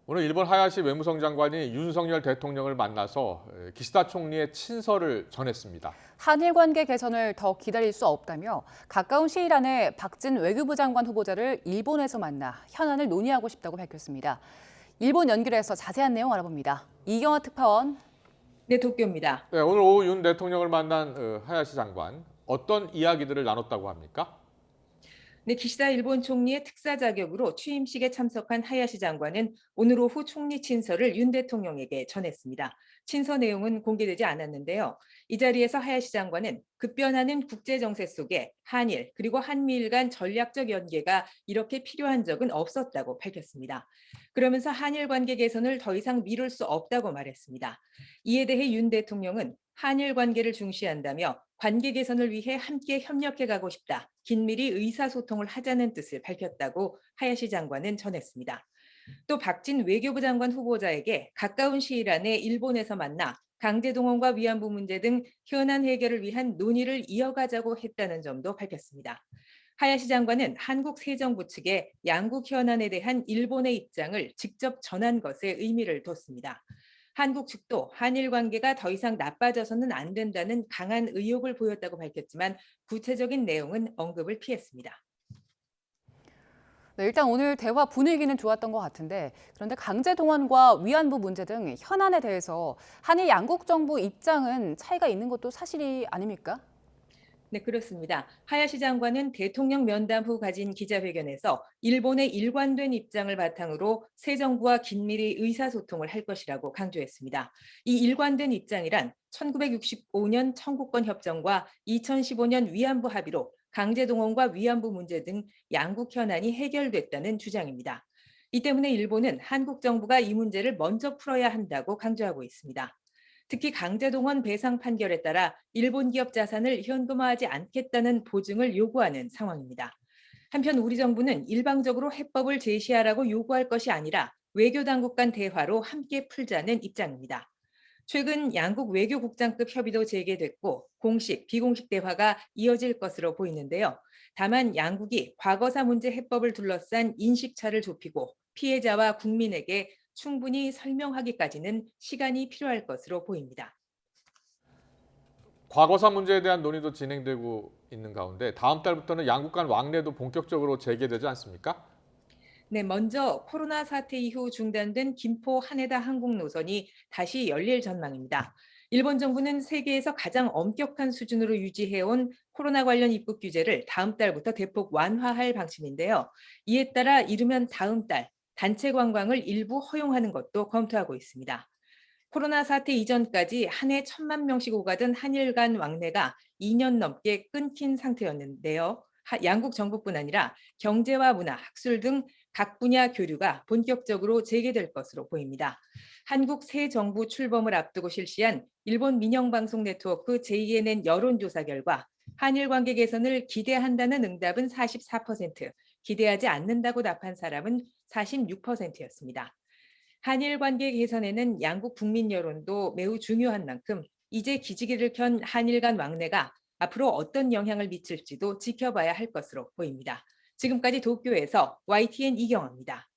오늘 일본 하야시 외무성 장관이 윤석열 대통령을 만나서 기시다 총리의 친서를 전했습니다. 한일 관계 개선을 더 기다릴 수 없다며 가까운 시일 안에 박진 외교부 장관 후보자를 일본에서 만나 현안을 논의하고 싶다고 밝혔습니다. 일본 연결해서 자세한 내용 알아봅니다. 이경화 특파원. 네, 도쿄입니다. 네, 오늘 오후 윤 대통령을 만난 하야시 장관, 어떤 이야기들을 나눴다고 합니까? 네, 기시다 일본 총리의 특사 자격으로 취임식에 참석한 하야시 장관은 오늘 오후 총리 친서를 윤 대통령에게 전했습니다. 친서 내용은 공개되지 않았는데요. 이 자리에서 하야시 장관은 급변하는 국제 정세 속에 한일 그리고 한미일 간 전략적 연계가 이렇게 필요한 적은 없었다고 밝혔습니다. 그러면서 한일 관계 개선을 더 이상 미룰 수 없다고 말했습니다. 이에 대해 윤 대통령은 한일 관계를 중시한다며 관계 개선을 위해 함께 협력해 가고 싶다. 긴밀히 의사소통을 하자는 뜻을 밝혔다고 하야시 장관은 전했습니다. 또 박진 외교부 장관 후보자에게 가까운 시일 안에 일본에서 만나 강제동원과 위안부 문제 등 현안 해결을 위한 논의를 이어가자고 했다는 점도 밝혔습니다. 하야시 장관은 한국 새 정부 측에 양국 현안에 대한 일본의 입장을 직접 전한 것에 의미를 뒀습니다. 한국 측도 한일 관계가 더 이상 나빠져서는 안 된다는 강한 의욕을 보였다고 밝혔지만 구체적인 내용은 언급을 피했습니다. 네, 일단 오늘 대화 분위기는 좋았던 것 같은데 그런데 강제 동원과 위안부 문제 등 현안에 대해서 한일 양국 정부 입장은 차이가 있는 것도 사실이 아닙니까? 네, 그렇습니다. 하야시 장관은 대통령 면담 후 가진 기자회견에서 일본의 일관된 입장을 바탕으로 새 정부와 긴밀히 의사소통을 할 것이라고 강조했습니다. 이 일관된 입장이란 1965년 청구권 협정과 2015년 위안부 합의로 강제동원과 위안부 문제 등 양국 현안이 해결됐다는 주장입니다. 이 때문에 일본은 한국 정부가 이 문제를 먼저 풀어야 한다고 강조하고 있습니다. 특히 강제동원 배상 판결에 따라 일본 기업 자산을 현금화하지 않겠다는 보증을 요구하는 상황입니다. 한편 우리 정부는 일방적으로 해법을 제시하라고 요구할 것이 아니라 외교당국 간 대화로 함께 풀자는 입장입니다. 최근 양국 외교국장급 협의도 재개됐고 공식, 비공식 대화가 이어질 것으로 보이는데요. 다만 양국이 과거사 문제 해법을 둘러싼 인식차를 좁히고 피해자와 국민에게 충분히 설명하기까지는 시간이 필요할 것으로 보입니다. 과거사 문제에 대한 논의도 진행되고 있는 가운데 다음 달부터는 양국 간 왕래도 본격적으로 재개되지 않습니까? 네, 먼저 코로나 사태 이후 중단된 김포 하네다 항공 노선이 다시 열릴 전망입니다. 일본 정부는 세계에서 가장 엄격한 수준으로 유지해온 코로나 관련 입국 규제를 다음 달부터 대폭 완화할 방침인데요. 이에 따라 이르면 다음 달 단체 관광을 일부 허용하는 것도 검토하고 있습니다. 코로나 사태 이전까지 한 해 1,000만 명씩 오가던 한일 간 왕래가 2년 넘게 끊긴 상태였는데요. 양국 정부뿐 아니라 경제와 문화, 학술 등 각 분야 교류가 본격적으로 재개될 것으로 보입니다. 한국 새 정부 출범을 앞두고 실시한 일본 민영방송 네트워크 JNN 여론조사 결과 한일 관계 개선을 기대한다는 응답은 44%, 기대하지 않는다고 답한 사람은 46%였습니다. 한일 관계 개선에는 양국 국민 여론도 매우 중요한 만큼 이제 기지개를 켠 한일 간 왕래가 앞으로 어떤 영향을 미칠지도 지켜봐야 할 것으로 보입니다. 지금까지 도쿄에서 YTN 이경화입니다.